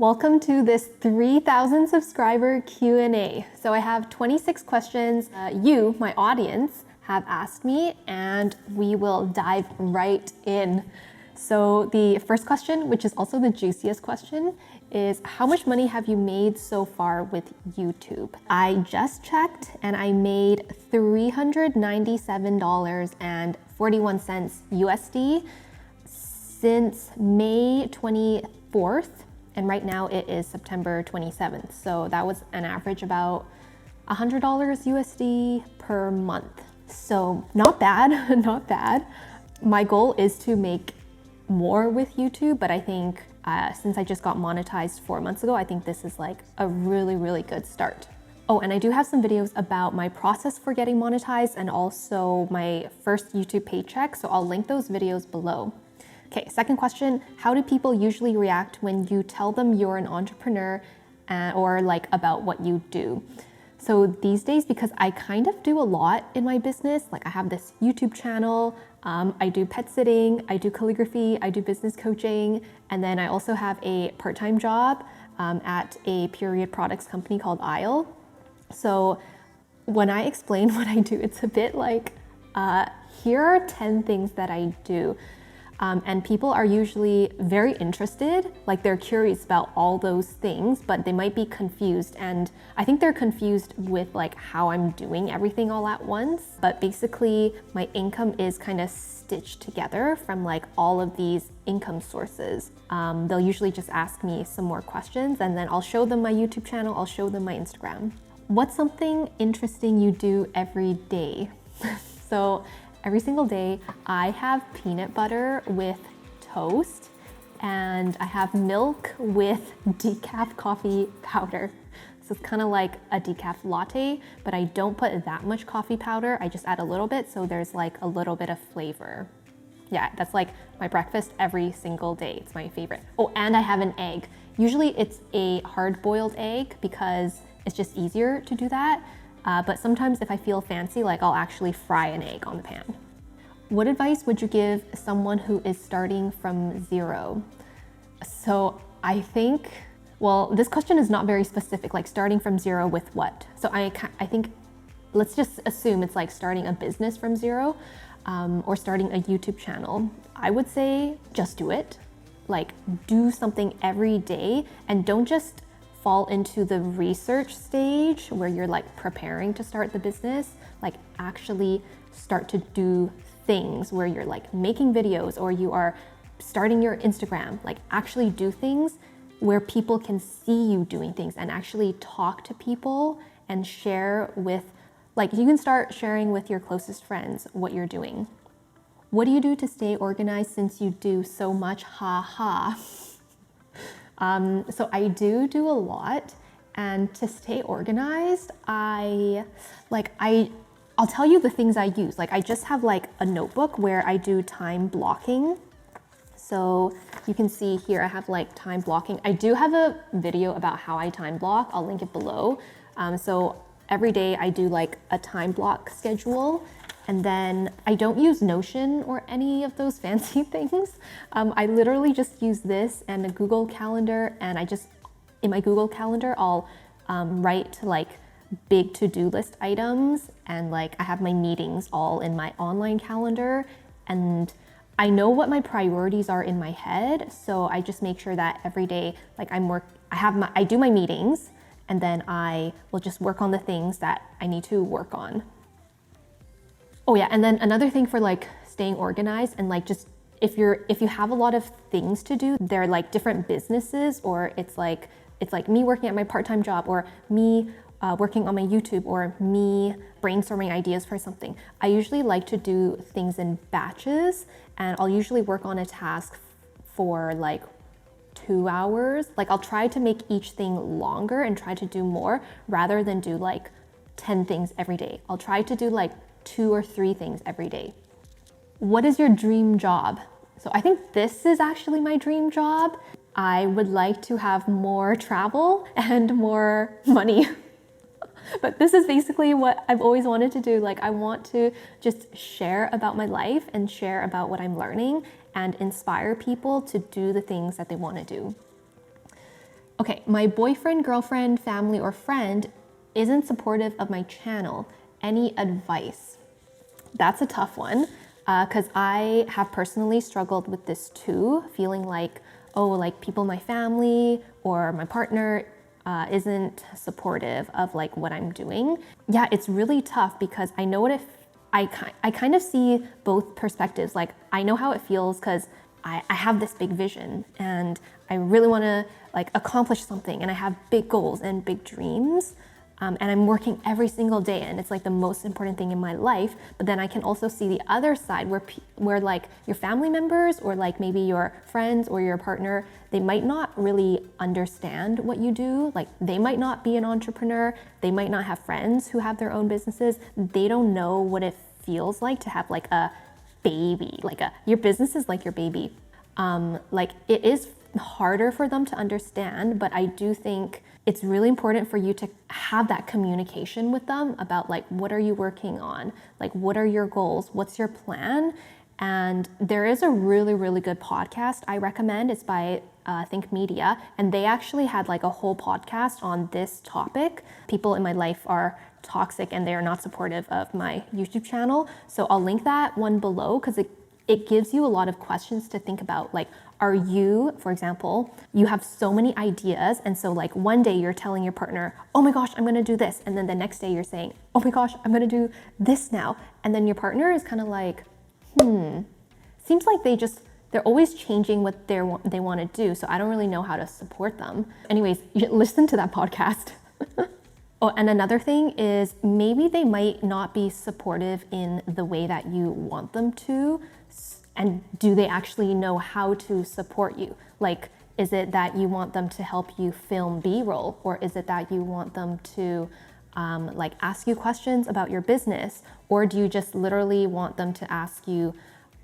Welcome to this 3,000 subscriber Q&A. So I have 26 questions you, my audience, have asked me, and we will dive right in. So the first question, which is also the juiciest question, is how much money have you made so far with YouTube? I just checked and I made $397.41 USD since May 24th. And right now it is September 27th. So that was an average about $100 USD per month. So not bad, not bad. My goal is to make more with YouTube, but I think since I just got monetized 4 months ago, I think this is like a really, really good start. Oh, and I do have some videos about my process for getting monetized and also my first YouTube paycheck. So I'll link those videos below. Okay, second question, how do people usually react when you tell them you're an entrepreneur or like about what you do? So these days, because I kind of do a lot in my business, like I have this YouTube channel, I do pet sitting, I do calligraphy, I do business coaching, and then I also have a part-time job at a period products company called Isle. So when I explain what I do, it's a bit like, here are 10 things that I do. And people are usually very interested, like they're curious about all those things, but they might be confused. And I think they're confused with like how I'm doing everything all at once. But basically my income is kind of stitched together from like all of these income sources. They'll usually just ask me some more questions and then I'll show them my YouTube channel, I'll show them my Instagram. What's something interesting you do every day? So every single day, I have peanut butter with toast and I have milk with decaf coffee powder. So it's kind of like a decaf latte, but I don't put that much coffee powder. I just add a little bit so there's like a little bit of flavor. Yeah, that's like my breakfast every single day. It's my favorite. Oh, and I have an egg. Usually it's a hard-boiled egg because it's just easier to do that. But sometimes if I feel fancy, like I'll actually fry an egg on the pan. What advice would you give someone who is starting from zero? So I think, well, this question is not very specific, like starting from zero with what? So I think, let's just assume it's like starting a business from zero or starting a YouTube channel. I would say just do it. Like do something every day and don't just fall into the research stage where you're like preparing to start the business, like actually start to do things where you're like making videos or you are starting your Instagram, like actually do things where people can see you doing things and actually talk to people and share with, like you can start sharing with your closest friends what you're doing. What do you do to stay organized since you do so much? Ha ha. So I do a lot, and to stay organized, I'll tell you the things I use. Like I just have like a notebook where I do time blocking. So you can see here I have like time blocking. I do have a video about how I time block. I'll link it below. So every day I do like a time block schedule. And then I don't use Notion or any of those fancy things. I literally just use this and a Google Calendar, and in my Google Calendar, I'll write like big to-do list items, and like I have my meetings all in my online calendar, and I know what my priorities are in my head, so I just make sure that every day, like I do my meetings, and then I will just work on the things that I need to work on. Oh yeah, and then another thing for like staying organized and like just if you have a lot of things to do, they're like different businesses, or it's like me working at my part-time job, or me working on my YouTube, or me brainstorming ideas for something. I usually like to do things in batches, and I'll usually work on a task for like 2 hours. Like I'll try to make each thing longer and try to do more rather than do like 10 things every day. I'll try to do like 2 or 3 things every day. What is your dream job? So I think this is actually my dream job. I would like to have more travel and more money. But this is basically what I've always wanted to do. Like I want to just share about my life and share about what I'm learning and inspire people to do the things that they want to do. Okay, my boyfriend, girlfriend, family, or friend isn't supportive of my channel. Any advice? That's a tough one because I have personally struggled with this too, feeling like, oh, like people in my family or my partner isn't supportive of like what I'm doing. Yeah, it's really tough because I know what I kind of see both perspectives. Like I know how it feels because I have this big vision and I really want to like accomplish something and I have big goals and big dreams. And I'm working every single day and it's like the most important thing in my life. But then I can also see the other side where like your family members or like maybe your friends or your partner, they might not really understand what you do. Like they might not be an entrepreneur. They might not have friends who have their own businesses. They don't know what it feels like to have like a baby, your business is like your baby. Like it is harder for them to understand, but I do think it's really important for you to have that communication with them about like, what are you working on? Like, what are your goals? What's your plan? And there is a really, really good podcast I recommend. It's by Think Media. And they actually had like a whole podcast on this topic. People in my life are toxic and they are not supportive of my YouTube channel. So I'll link that one below because it gives you a lot of questions to think about. Like, are you, for example, you have so many ideas. And so like one day you're telling your partner, oh my gosh, I'm gonna do this. And then the next day you're saying, oh my gosh, I'm gonna do this now. And then your partner is kind of like, seems like they're always changing what they want to do. So I don't really know how to support them. Anyways, you listen to that podcast. Oh, and another thing is maybe they might not be supportive in the way that you want them to. And do they actually know how to support you? Like, is it that you want them to help you film B-roll? Or is it that you want them to like ask you questions about your business? Or do you just literally want them to ask you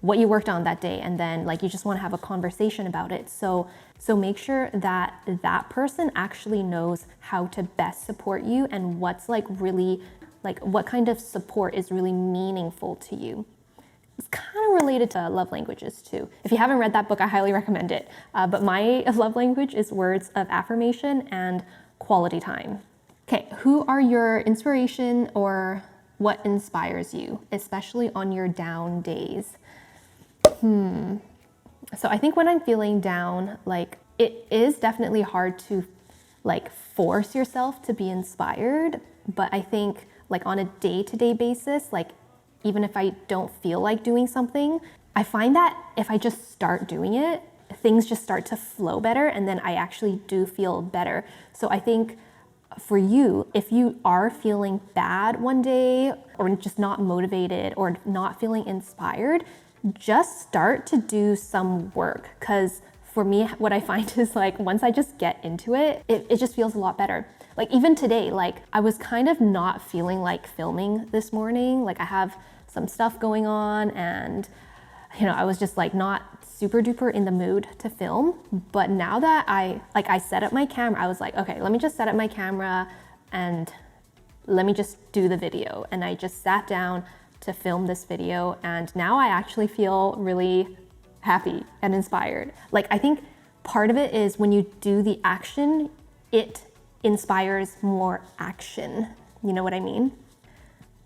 what you worked on that day and then like you just want to have a conversation about it? So make sure that that person actually knows how to best support you and what's like really, like what kind of support is really meaningful to you. It's kind of related to love languages too. If you haven't read that book, I highly recommend it. But my love language is words of affirmation and quality time. Okay, who are your inspiration or what inspires you, especially on your down days? So I think when I'm feeling down, like it is definitely hard to like force yourself to be inspired. But I think like on a day-to-day basis, like even if I don't feel like doing something, I find that if I just start doing it, things just start to flow better and then I actually do feel better. So I think for you, if you are feeling bad one day or just not motivated or not feeling inspired, just start to do some work. Because for me, what I find is like once I just get into it, it just feels a lot better. Like even today, like I was kind of not feeling like filming this morning. Like I have some stuff going on and I was just like not super duper in the mood to film. But now that I set up my camera, I was like, okay, let me just set up my camera and let me just do the video. And I just sat down to film this video and now I actually feel really happy and inspired. Like I think part of it is when you do the action, it inspires more action. You know what I mean?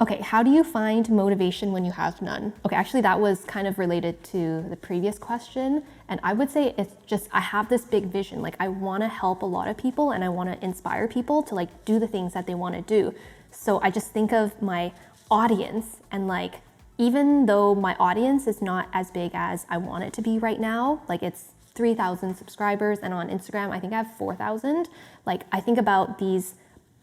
Okay, how do you find motivation when you have none? Okay, actually that was kind of related to the previous question. And I would say it's just, I have this big vision. Like I wanna help a lot of people and I wanna inspire people to like do the things that they wanna do. So I just think of my audience and like, even though my audience is not as big as I want it to be right now, like it's 3,000 subscribers and on Instagram, I think I have 4,000. Like I think about these,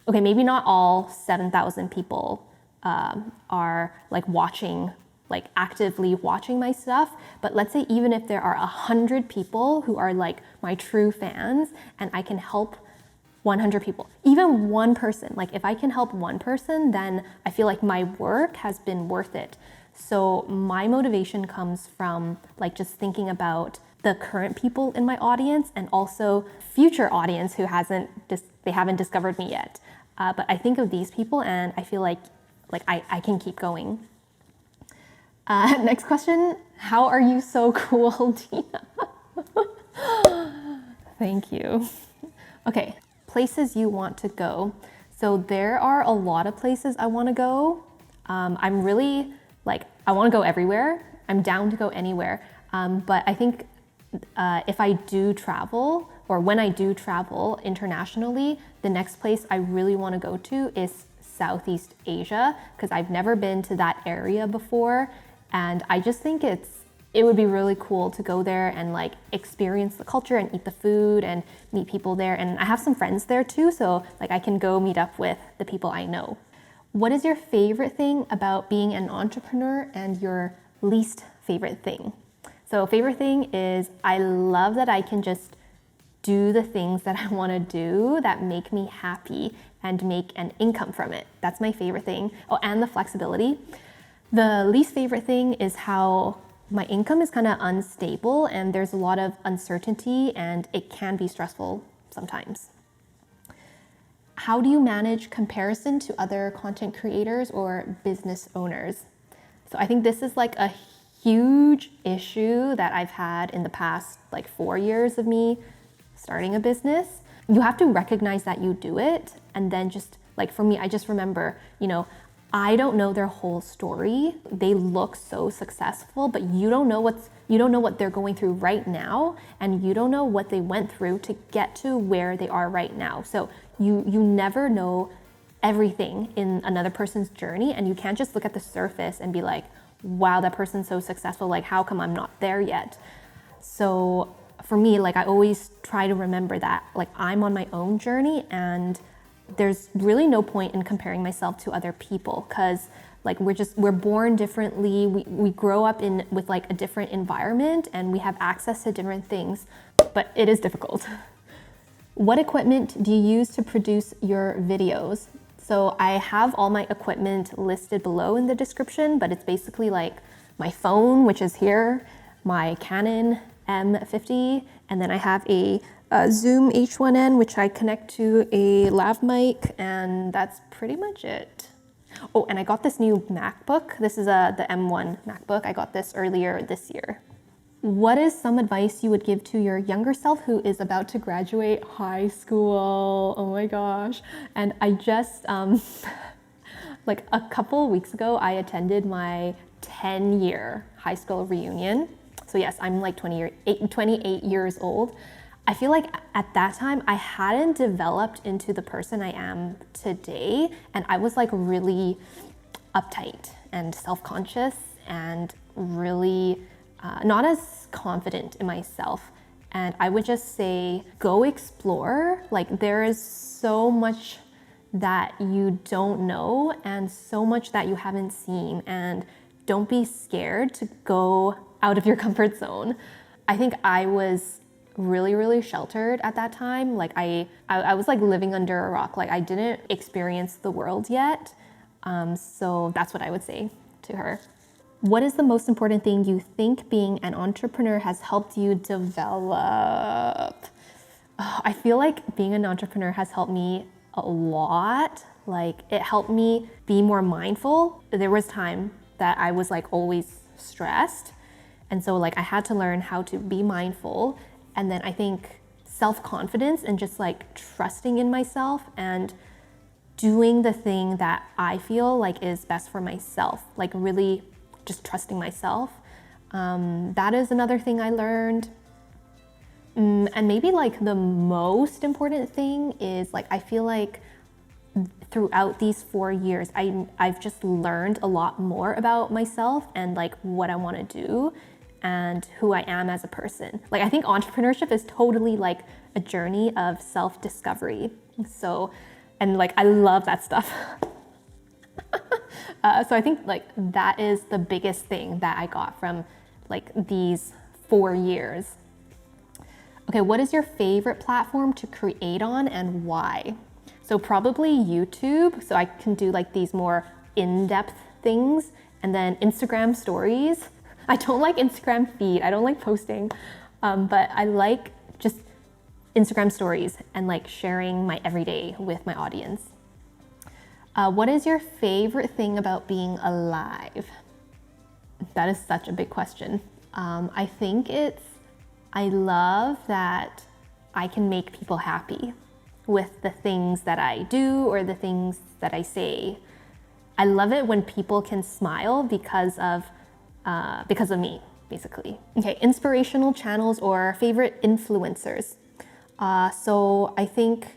okay, maybe not all 7,000 people are like watching, like actively watching my stuff. But let's say even if there are 100 people who are like my true fans and I can help 100 people, even one person, like if I can help one person, then I feel like my work has been worth it. So my motivation comes from like just thinking about the current people in my audience and also future audience who they haven't discovered me yet. But I think of these people and I feel like I can keep going. Next question, how are you so cool, Dina? Thank you. Okay, places you want to go. So there are a lot of places I want to go. I'm really I want to go everywhere. I'm down to go anywhere. But I think if I do travel, or when I do travel internationally, the next place I really want to go to is Southeast Asia, because I've never been to that area before. And I just think it would be really cool to go there and experience the culture and eat the food and meet people there. And I have some friends there too, so I can go meet up with the people I know. What is your favorite thing about being an entrepreneur and your least favorite thing? So favorite thing is I love that I can just do the things that I want to do that make me happy and make an income from it. That's my favorite thing. Oh, and the flexibility. The least favorite thing is how my income is kind of unstable and there's a lot of uncertainty and it can be stressful sometimes. How do you manage comparison to other content creators or business owners? So I think this is a huge issue that I've had in the past 4 years of me starting a business. You have to recognize that you do it, and then just for me, I just remember, I don't know their whole story. They look so successful, but you don't know what they're going through right now, and you don't know what they went through to get to where they are right now. So you never know everything in another person's journey, and you can't just look at the surface and be like, wow, that person's so successful, how come I'm not there yet? So for me, I always try to remember that I'm on my own journey, and there's really no point in comparing myself to other people, because we're born differently. We grow up with a different environment, and we have access to different things, but it is difficult. What equipment do you use to produce your videos? So I have all my equipment listed below in the description, but it's basically my phone, which is here, my Canon M50, and then I have a Zoom H1N, which I connect to a lav mic, and that's pretty much it. Oh, and I got this new MacBook. This is the M1 MacBook. I got this earlier this year. What is some advice you would give to your younger self who is about to graduate high school? Oh my gosh. And I just, a couple weeks ago, I attended my 10-year high school reunion. So yes, I'm 28 years old. I feel at that time, I hadn't developed into the person I am today. And I was really uptight and self-conscious and really not as confident in myself. And I would just say, go explore. There is so much that you don't know and so much that you haven't seen. And don't be scared to go out of your comfort zone. I think I was really, really sheltered at that time. I was living under a rock. I didn't experience the world yet. So that's what I would say to her. What is the most important thing you think being an entrepreneur has helped you develop? Oh, I feel being an entrepreneur has helped me a lot. It helped me be more mindful. There was time that I was always stressed. And so I had to learn how to be mindful. And then I think self-confidence and just trusting in myself and doing the thing that I feel is best for myself. Really just trusting myself. That is another thing I learned. And maybe the most important thing is I feel throughout these 4 years, I've just learned a lot more about myself and what I want to do and who I am as a person. I think entrepreneurship is totally a journey of self-discovery. So, and I love that stuff. So I think that is the biggest thing that I got from these 4 years. Okay, what is your favorite platform to create on and why? So probably YouTube, so I can do these more in-depth things, and then Instagram stories. I don't like Instagram feed, I don't like posting, but I like just Instagram stories and sharing my everyday with my audience. What is your favorite thing about being alive? That is such a big question. I think I love that I can make people happy. with the things that I do or the things that I say. I love it when people can smile because of me, basically. Okay, inspirational channels or favorite influencers. So I think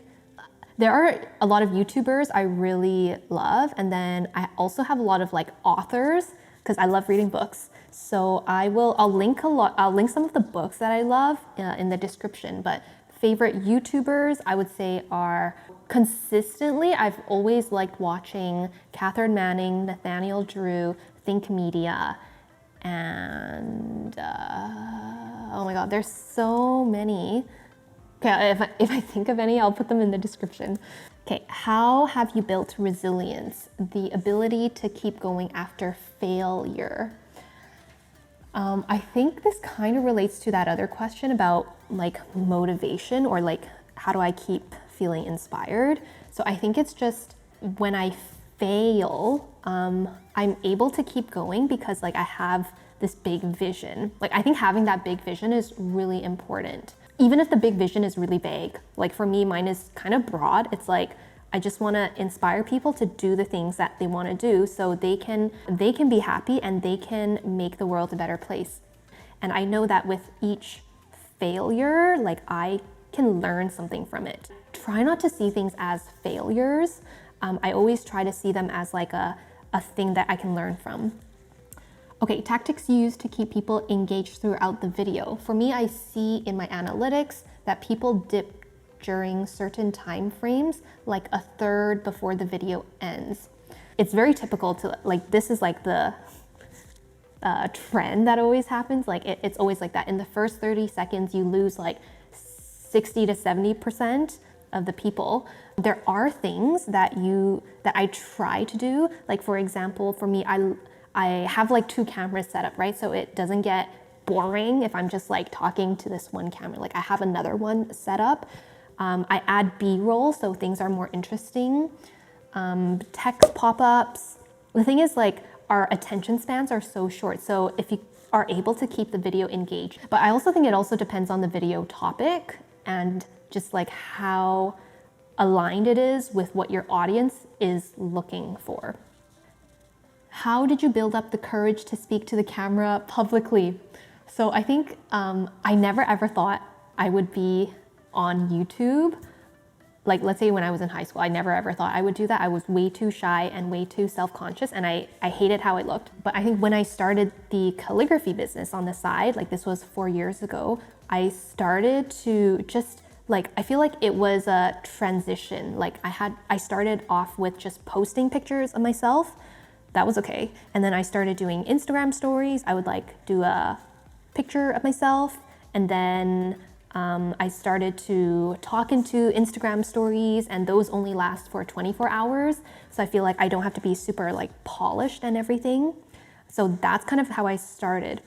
there are a lot of YouTubers I really love, and then I also have a lot of like authors because I love reading books. So I'll link some of the books that I love in the description. But favorite YouTubers I would say are consistently, I've always liked watching Catherine Manning, Nathaniel Drew, Think Media, and oh my God, there's so many. Okay, if I think of any, I'll put them in the description. Okay, how have you built resilience, the ability to keep going after failure? I think this kind of relates to that other question about like motivation or like how do I keep feeling inspired? So I think it's just when I fail, I'm able to keep going because like I have this big vision. Like I think having that big vision is really important. Even if the big vision is really vague, like for me, mine is kind of broad. It's like, I just want to inspire people to do the things that they want to do so they can be happy and they can make the world a better place. And I know that with each failure, like I can learn something from it. Try not to see things as failures. I always try to see them as like a thing that I can learn from. Okay, tactics used to keep people engaged throughout the video. For me, I see in my analytics that people dip during certain time frames, like a third before the video ends. It's very typical to like, this is like the trend that always happens. Like it's always like that. In the first 30 seconds, you lose like 60 to 70% of the people. There are things that I try to do. Like for example, for me, I have like 2 cameras set up, right? So it doesn't get boring if I'm just like talking to this one camera. Like I have another one set up. I add B-roll so things are more interesting. Text pop-ups. The thing is like our attention spans are so short. So if you are able to keep the video engaged, but I also think it also depends on the video topic and just like how aligned it is with what your audience is looking for. How did you build up the courage to speak to the camera publicly? So I think I never ever thought I would be on YouTube. Like let's say when I was in high school, I never ever thought I would do that. I was way too shy and way too self-conscious and I hated how I looked. But I think when I started the calligraphy business on the side, like this was 4 years ago, I started to just like, I feel like it was a transition. Like I started off with just posting pictures of myself. That was okay. And then I started doing Instagram stories. I would like do a picture of myself. And then I started to talk into Instagram stories and those only last for 24 hours. So I feel like I don't have to be super like polished and everything. So that's kind of how I started.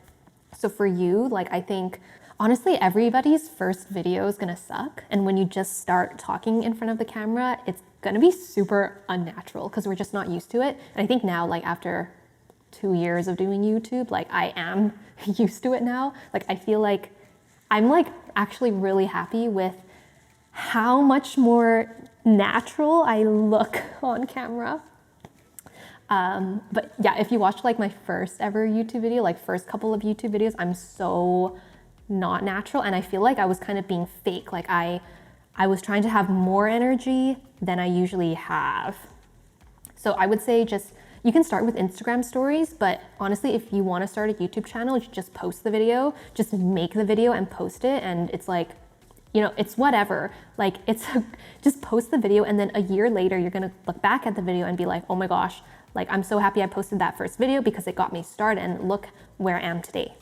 So for you, like I think honestly, everybody's first video is gonna suck. And when you just start talking in front of the camera, it's gonna be super unnatural because we're just not used to it. And I think now, like after 2 years of doing YouTube, like I am used to it now. Like I feel like I'm like actually really happy with how much more natural I look on camera. But yeah, if you watch like my first ever YouTube video, like first couple of YouTube videos, I'm so not natural. And I feel like I was kind of being fake. Like I was trying to have more energy than I usually have. So I would say just, you can start with Instagram stories, but honestly, if you want to start a YouTube channel, just post the video, just make the video and post it. And it's like, you know, it's whatever. Like just post the video and then a year later, you're going to look back at the video and be like, oh my gosh, like I'm so happy I posted that first video because it got me started and look where I am today.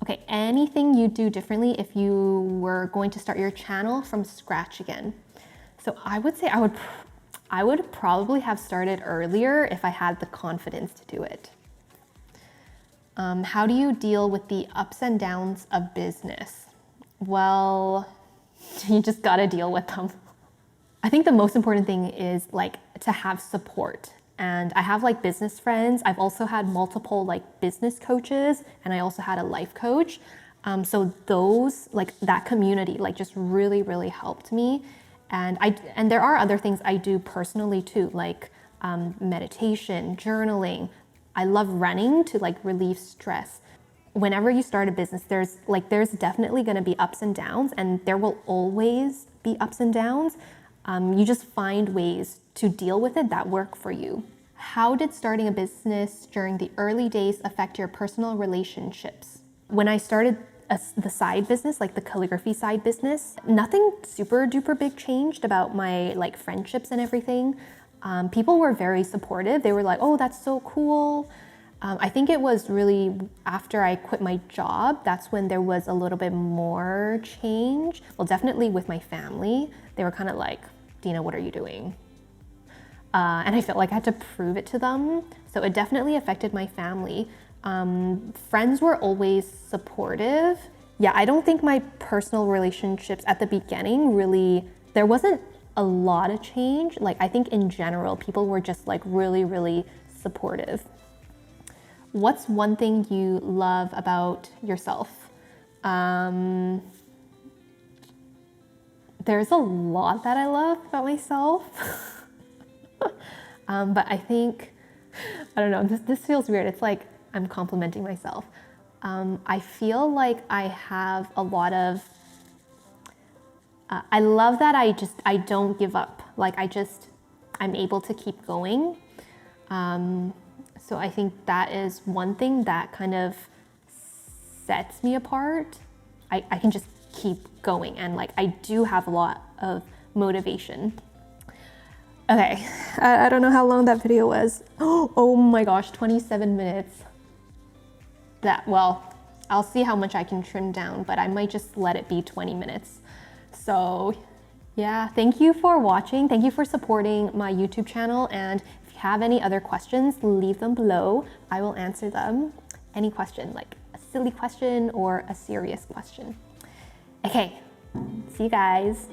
Okay, anything you do differently if you were going to start your channel from scratch again? So I would say I would probably have started earlier if I had the confidence to do it. How do you deal with the ups and downs of business? Well, you just gotta deal with them. I think the most important thing is like to have support. And I have like business friends. I've also had multiple like business coaches and I also had a life coach. So those, like that community, like just really, really helped me. And there are other things I do personally too, like meditation, journaling. I love running to like relieve stress. Whenever you start a business, there's definitely going to be ups and downs, and there will always be ups and downs. You just find ways to deal with it that work for you. How did starting a business during the early days affect your personal relationships? When I started the side business, like the calligraphy side business, nothing super duper big changed about my like friendships and everything. People were very supportive. They were like, oh, that's so cool. I think it was really after I quit my job, that's when there was a little bit more change. Well, definitely with my family. They were kind of like, Dina, what are you doing? And I felt like I had to prove it to them. So it definitely affected my family. Friends were always supportive. Yeah, I don't think my personal relationships at the beginning really, there wasn't a lot of change. Like, I think in general, people were just like really, really supportive. What's one thing you love about yourself? There's a lot that I love about myself. But I think, I don't know, this feels weird. It's like I'm complimenting myself. I feel like I have a lot of, I love that I don't give up. Like I'm able to keep going. So I think that is one thing that kind of sets me apart. I can just keep going, and like I do have a lot of motivation. Okay, I don't know how long that video was. Oh my gosh, 27 minutes. Well, I'll see how much I can trim down, but I might just let it be 20 minutes. So yeah, thank you for watching. Thank you for supporting my YouTube channel. And if you have any other questions, leave them below. I will answer them. Any question, like a silly question or a serious question. Okay, see you guys.